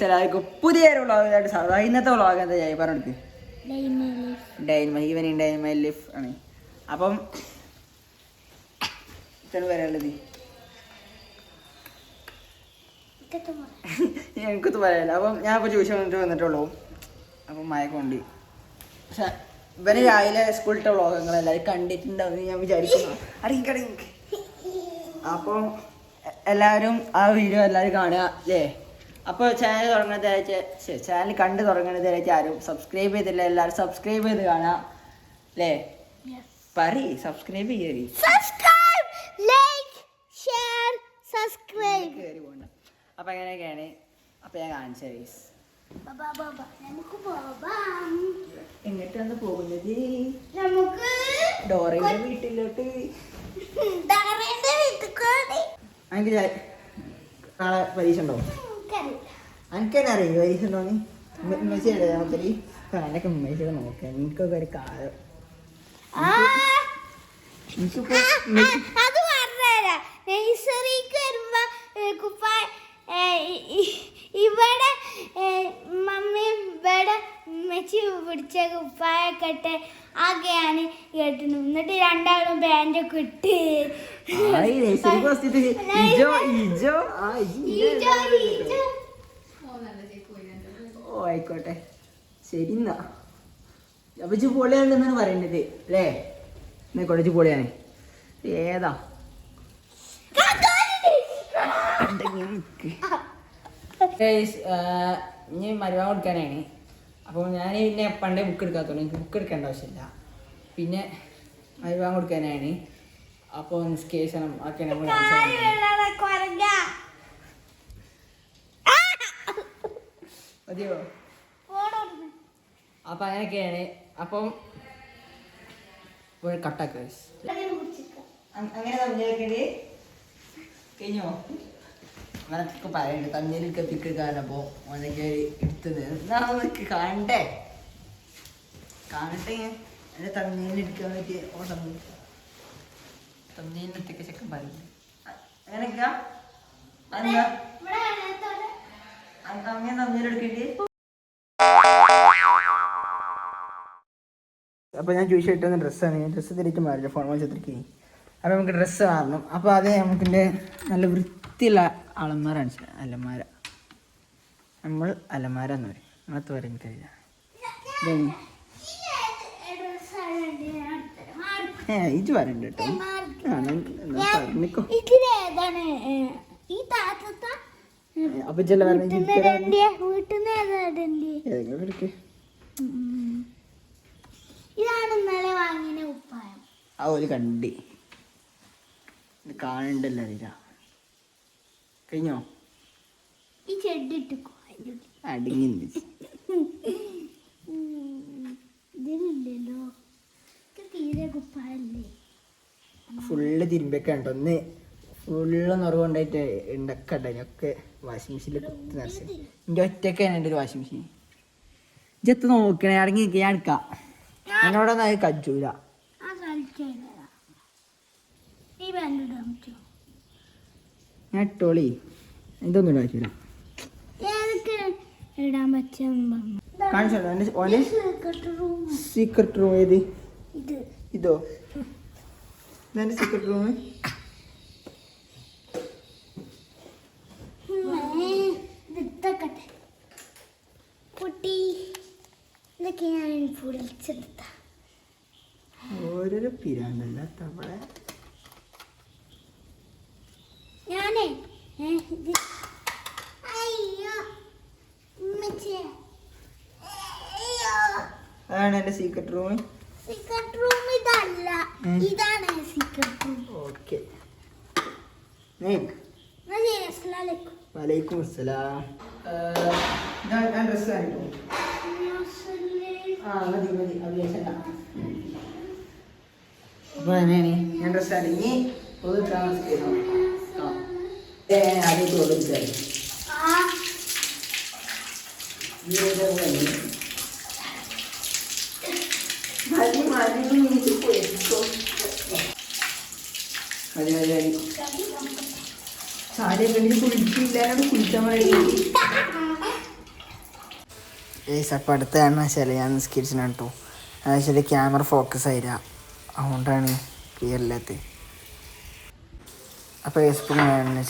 എല്ലാവർക്കും പുതിയൊരു വ്ളോഗായിട്ട് സാധാരണ ഇന്നത്തെ വ്ളോഗ് എന്താ ചെയ്യാൻ പറഞ്ഞെടുക്ക് evening day in my life ആണ്. അപ്പം ഇത്ര പറയാനുള്ളത് എനിക്കൊത്ത് പറയാനില്ല. അപ്പം ഞാൻ ഇപ്പോൾ ട്യൂഷൻ വന്നിട്ട് വന്നിട്ടുള്ളൂ. അപ്പം മയക്കൊണ്ട് പക്ഷെ ഇവന് രാവിലെ സ്കൂളിലത്തെ വ്ളോഗങ്ങൾ എല്ലാവരും കണ്ടിട്ടുണ്ടാവും ഞാൻ വിചാരിക്കുന്നു. അറിയിക്കട അപ്പം എല്ലാവരും ആ വീഡിയോ എല്ലാവരും കാണുക അല്ലേ. അപ്പോൾ ചാനൽ തുടങ്ങുന്നത് ചാനൽ കണ്ട് തുടങ്ങുന്നത് ആരും സബ്സ്ക്രൈബ് ചെയ്തില്ല. എല്ലാവരും സബ്സ്ക്രൈബ് ചെയ്ത് കാണാം അല്ലേ. പറയ് സബ്സ്ക്രൈബ് ചെയ്യറി കയറി പോകണ്ട. അപ്പം അങ്ങനെയൊക്കെയാണ്. അപ്പം ഞാൻ കാണിച്ചത് എങ്ങോട്ടാണ് പോകുന്നത്? ഡോറയുടെ വീട്ടിലോട്ട്. എനിക്ക് നാളെ പരീക്ഷ ഉണ്ടോ? എനിക്കെന്നെ അറിയില്ല പരീക്ഷ ഉണ്ടോന്ന്. മെസ്സിയുടെ നമുക്കൊരു കാലൊക്കെ മെസ്സിയുടെ നോക്കാം. എനിക്കൊക്കെ ഒരു കാലം ഇവിടെ മമ്മിയും ഇവിടെ മെച്ചി പിടിച്ച കുപ്പായൊക്കെ ഇട്ട് ആകെയാണ് കേട്ടിരുന്നു. എന്നിട്ട് രണ്ടാളും ബാൻഡൊക്കെ ഇട്ട് ഓ ആയിക്കോട്ടെ ശരി. എന്നാ അപ്പൊ ഇജ്ജ് പൊളിയാണെന്നാണ് പറയേണ്ടത് അല്ലേ. എന്നായിക്കോട്ടെ ഇജ്ജ് പൊളിയാണ്. ഏതാ ഇനി മരുവാൻ കൊടുക്കാനാണ്. അപ്പോൾ ഞാൻ പിന്നെ പണ്ടേ ബുക്ക് എടുക്കാത്തോളൂ. എനിക്ക് ബുക്ക് എടുക്കേണ്ട ആവശ്യമില്ല. പിന്നെ മരുവാൻ കൊടുക്കാനാണ്. അപ്പോൾ നിസ്കേഷണം ഒക്കെ നമ്മൾ മതിയോ? അപ്പം അങ്ങനെയൊക്കെയാണ്. അപ്പം കട്ടാക്ക അങ്ങനെ തമ്മിലേക്കല് കഴിഞ്ഞോ? അങ്ങനൊക്കെ പറയണ്ട്. തമ്മിലൊക്കെ പിക്കെടുക്കാനപ്പോൾ ഓനൊക്കെ എടുത്തത് നമുക്ക് കാണണ്ടേ. കാണട്ടെ എൻ്റെ തമ്മിലെടുക്കാൻ പറ്റിയ ഓ തമ്മിലൊക്കെ ചെക്കൻ പറയുന്നത് അങ്ങനെയൊക്കെ അങ്ങനെ തമ്മിലെടുക്കേണ്ടി. അപ്പോൾ ഞാൻ ചോദിച്ചു കിട്ടുന്ന ഡ്രസ്സാണ്. ഡ്രസ്സ് തിരിച്ച് മാറില്ല ഫോൺ വെച്ചിരിക്കേ. അപ്പോൾ നമുക്ക് ഡ്രസ്സ് മാറണം. അപ്പോൾ അത് നമുക്കിൻ്റെ നല്ല വൃത്തിയുള്ള അലമാര നമ്മൾ അലമാര എന്ന് പറയും. അങ്ങനത്തെ പറയാൻ എനിക്കറിയില്ല. ഇത് പറയണ്ട കേട്ടോ. പറഞ്ഞിക്കോ. അപ്പൊ ചില ആ ഒരു കണ്ടി കാണണ്ടല്ലോ. അറിയില്ല കഴിഞ്ഞോ? അടങ്ങി ഫുള്ള് തിരുമ്പൊക്കെ ഉണ്ടോ? ഒന്ന് ഫുള്ള് നിറവുണ്ടായിട്ട് ഉണ്ടൊക്കെ ഉണ്ടായിനൊക്കെ വാഷിംഗ് മെഷീനിൽ കുത്തി നിറച്ച്. എൻ്റെ ഒറ്റക്കാണ് എൻ്റെ ഒരു വാഷിംഗ് മെഷീൻ. ഇജത്ത് നോക്കണേ. അടങ്ങി ഞാൻ എടുക്കാം. എന്നോടൊന്നും അത് കജൂല. ഞാൻ ഇട്ടോളി. ഇതൊന്നും ഇടാൻ കാണിച്ചോ? ഓൻ്റെ സീക്രട്ട് റൂം ഏത്? ഇതോ? ഇതെൻ്റെ സീക്രട്ട് റൂം. ഓരോരോ പിരാണ്ടല്ല തവളെ. ഞാനേ അതാണ് എൻ്റെ സീക്രട്ട് റൂം. സീക്രട്ട് റൂം ഇതല്ല, ഇതാണ് സീക്രട്ട് റൂം. ഓക്കെ. വലൈക്കും അസ്സലാം. ഞാൻ ഡ്രസ്സ് കാണിക്കും. മതി അഭിലാഷല്ല. അപ്പോൾ തന്നെയാണ് ഞാൻ ഡ്രസ്സ് അടങ്ങി പൊതുക്കാൻ അതേ തോന്നിച്ചാൽ സാരി കുളിച്ചില്ലാതെ കുളിക്കാൻ പറയുന്നത്. ഗൈസ് അപ്പോൾ അടുത്ത കാരണം വെച്ചാൽ ഞാൻ നിസ്കരിച്ചിനാണ് കേട്ടോ. അത് വെച്ചാൽ ക്യാമറ ഫോക്കസ് ആയില്ല, അതുകൊണ്ടാണ് ക്ലിയർ ഇല്ലാത്തത്. അപ്പോൾ ഗൈസ് ഇപ്പം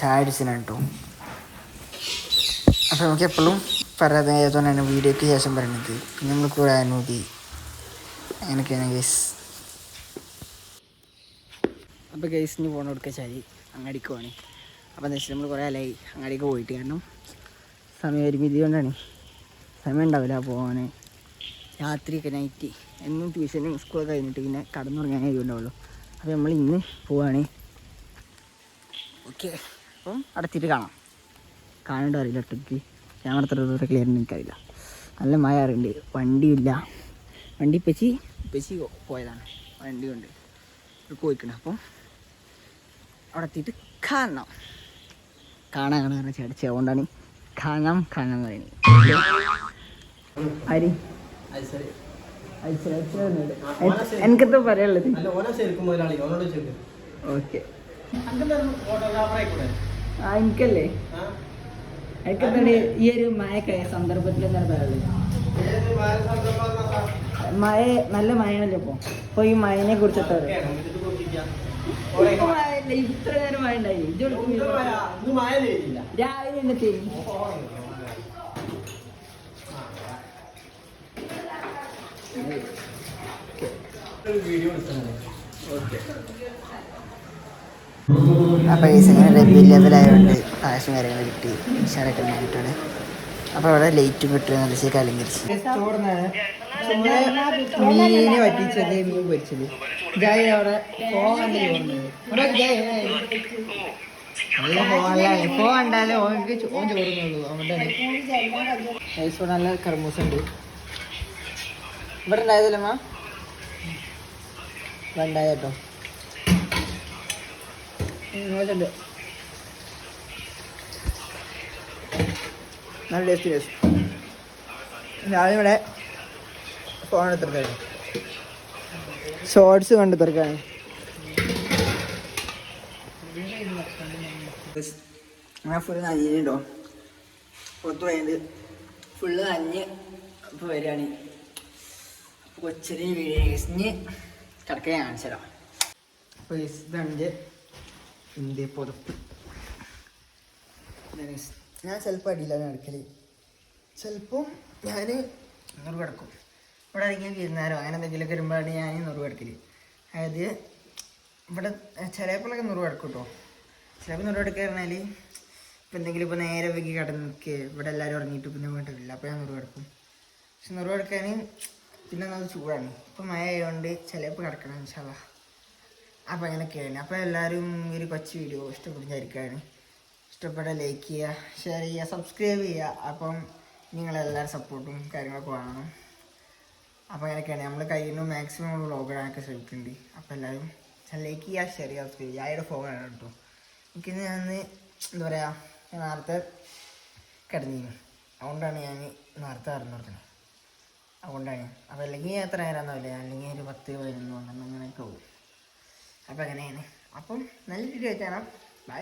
ചായ അടിച്ചിനാണ് കേട്ടോ. അപ്പോൾ നമുക്ക് എപ്പോഴും പറയാതെ ആയതുകൊണ്ടാണ് വീഡിയോയ്ക്ക് ശേഷം പറയണത്. പിന്നെ നമ്മൾ കൂടെ മതി അങ്ങനെയൊക്കെയാണ് ഗൈസ്. അപ്പോൾ ഗൈസിന് ഫോൺ കൊടുക്കുക ചാരി അങ്ങാടിക്ക് പോവാണ്. അപ്പോൾ എന്താ വെച്ചാൽ നമ്മൾ കുറേ അല്ലായി അങ്ങാടിക്ക് പോയിട്ട്, കാരണം സമയം പരിമിതി കൊണ്ടാണ് സമയം ഉണ്ടാവില്ല പോകാൻ. രാത്രിയൊക്കെ നൈറ്റ് എന്നും ട്യൂഷനും സ്കൂളൊക്കെ കഴിഞ്ഞിട്ട് പിന്നെ കടന്നുറങ്ങാനേ ഉണ്ടാവുള്ളൂ. അപ്പോൾ നമ്മൾ ഇന്ന് പോവാണ്. ഓക്കെ, അപ്പം അടുത്തിട്ട് കാണാണ്ട് അറിയില്ല ഒറ്റയ്ക്ക് ക്യാമറ എത്ര ക്ലിയർ എനിക്കറിയില്ല. നല്ല മഴ അറിയുണ്ട്, വണ്ടിയില്ല. വണ്ടി ഇപ്പച്ചി പോയതാണ് വണ്ടി കൊണ്ട് പോയിക്കണം. അപ്പം അവിടെ എത്തിയിട്ട് കാണാൻ ചേട്ടച്ചി, അതുകൊണ്ടാണ് കാണാൻ പറയുന്നത്. ആര് എനിക്കെന്താ പറയാനുള്ളത്? ഓക്കെ, എനിക്കല്ലേ എനിക്കെന്താണ് ഈ ഒരു മഴയൊക്കെ സന്ദർഭത്തിൽ എന്താണ് പറയാനുള്ളത്? നല്ല മഴയാണല്ലോ ഇപ്പോൾ ഈ മഴനെ കുറിച്ച് എത്ര ഇത്ര നേരം മഴ ഉണ്ടായി? രാവിലെ തന്നെ തരും. അപ്പോൾ ഈ ഇങ്ങനെ റെവ്യൂ ലെവലായതുകൊണ്ട് പായസം കാര്യങ്ങൾ കിട്ടി, ഉഷാറൊക്കെ ഉണ്ടായിട്ടാണ്. അപ്പോൾ അവിടെ ലൈറ്റും കിട്ടുക നല്ല അലങ്കരിച്ച് മീന് പറ്റിച്ചത്, മീൻ പൊരിച്ചത്. ജായി അവിടെ പോകണ്ടാലേ ഓൻ ചോറുന്നുള്ളൂ. അതുകൊണ്ടാണ് നല്ല കർമൂസ ഉണ്ട് ഇവിടെ ഉണ്ടായതല്ലമ്മ, ഉണ്ടായ കേട്ടോ. ഇങ്ങോട്ടുണ്ട് നല്ല ടേസ്റ്റ്. ഞാനിവിടെ ഫോൺ എടുത്തിട്ടാണ് ഷോർട്സ് കണ്ടു തീർക്കാണ്. ഞാൻ ഫുള്ള് നനഞ്ഞിട്ടോ, പുറത്ത് പോയത് ഫുള്ള് നനഞ്ഞ് ഇപ്പോൾ വരികയാണ്. കൊച്ചിന് വീഴിഞ്ഞ് കിടക്കാൻ കാണിച്ചു തരാം. അപ്പോൾ ഇതാണ് ഇന്ത്യ പുതപ്പ്. ഞാൻ ചിലപ്പോൾ അടിയിലാണ് കിടക്കൽ, ചിലപ്പം ഞാൻ നുറു കിടക്കും. ഇവിടെ ആരെങ്കിലും ഇരുന്നാരോ അങ്ങനെ എന്തെങ്കിലുമൊക്കെ വരുമ്പോഴാണ് ഞാൻ നുറു കിടക്കൽ. അതായത് ഇവിടെ ചിലപ്പോഴൊക്കെ നുറു കിടക്കും കേട്ടോ. ചിലപ്പോൾ നുറു കിടക്കുക പറഞ്ഞാൽ ഇപ്പം എന്തെങ്കിലും ഇപ്പോൾ നേരെ വൈകി കിടന്ന് നിൽക്കുക, ഇവിടെ എല്ലാവരും ഉറങ്ങിയിട്ട് പിന്നെ വീട്ടിലില്ല, അപ്പോൾ ഞാൻ നുറു കിടക്കും. പക്ഷെ നുറു കിടക്കാൻ പിന്നെ അത് ചൂടാണ്. ഇപ്പം മഴ ആയതുകൊണ്ട് ചിലപ്പോൾ കിടക്കണം ഇൻഷാല്ലാ. അപ്പോൾ അങ്ങനെയൊക്കെയാണ്. അപ്പോൾ എല്ലാവരും ഒരു കൊച്ചു വീഡിയോ ഇഷ്ടപ്പെടുന്നതായിരിക്കാണ്. ഇഷ്ടപ്പെട്ട ലൈക്ക് ചെയ്യുക, ഷെയർ ചെയ്യുക, സബ്സ്ക്രൈബ് ചെയ്യുക. അപ്പം നിങ്ങളെല്ലാവരും സപ്പോർട്ടും കാര്യങ്ങളൊക്കെ വേണം. അപ്പോൾ അങ്ങനെയൊക്കെയാണ് നമ്മൾ കഴിയുന്നു മാക്സിമം വ്ളോഗ് ഇടാനൊക്കെ ശ്രമിക്കുന്നുണ്ട്. അപ്പോൾ എല്ലാവരും ലൈക്ക് ചെയ്യുക, ഷെയർ ചെയ്യുക, സബ്സ്ക്രൈബ് ചെയ്യുക. ആയുടെ ഫോണാണ് കേട്ടോ. എനിക്കിന്ന് ഞാൻ എന്താ പറയുക, ഞാൻ നേരത്തെ കിടന്നിരുന്നു, അതുകൊണ്ടാണ് ഞാൻ നേരത്തെ അറിഞ്ഞിരുന്നത്. അതുകൊണ്ടാണ്. അപ്പോൾ അല്ലെങ്കിൽ എത്ര നേരമൊന്നുമില്ല, അല്ലെങ്കിൽ ഒരു 10-11 അങ്ങനെയൊക്കെ പോകും. അപ്പോൾ അങ്ങനെയാണ്. അപ്പം നല്ല വീഡിയോ ആയിട്ടാണ്. ബൈ.